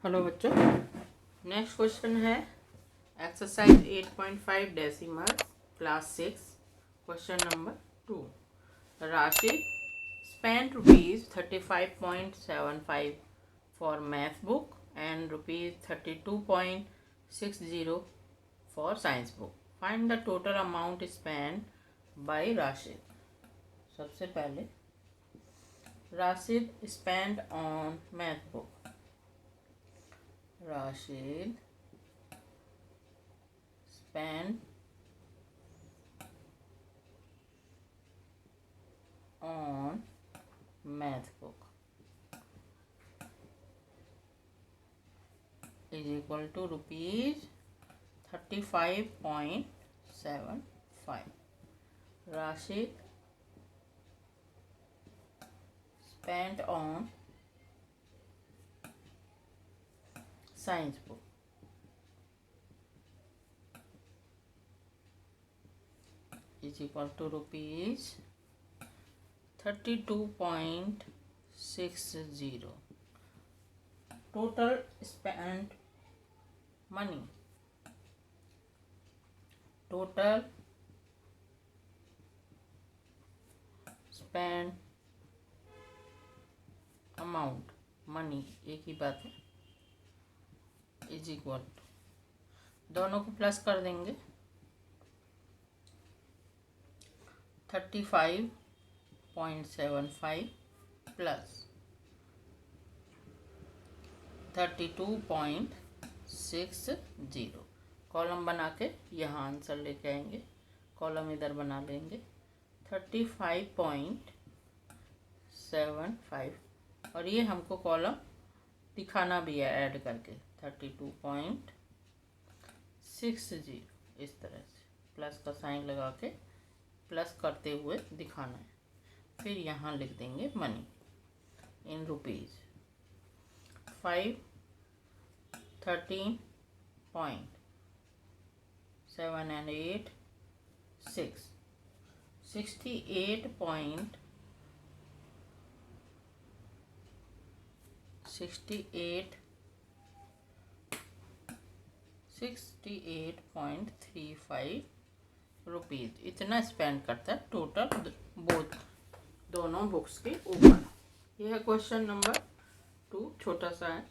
Hello बच्चों, next question है exercise 8.5 decimal class 6 question number 2। Rashid spent ₹35.75 for math book and ₹32.60 for science book. Find the total amount spent by Rashid. सबसे पहले Rashid spent on math book। Rashid spent on math book is equal to rupees 35.75. Rashid spent on science book is equal to rupees 32.60. Total spent money, total spent amount money, एक ही बात है, is equal to, दोनों को plus कर देंगे, 35.75 plus 32.60। Column बना के यहाँ आंसर लेके आएंगे, कॉलम इधर बना लेंगे 35.75 और ये हमको कॉलम दिखाना भी है ऐड करके 32.60, इस तरह से प्लस का साइन लगा के प्लस करते हुए दिखाना है। फिर यहाँ लिख देंगे money in rupees 513.7 and 8 6 68.35 rupees इतना स्पेंड करता है टोटल बोथ दोनों बुक्स के ऊपर। यह है क्वेश्चन नंबर 2, छोटा सा है।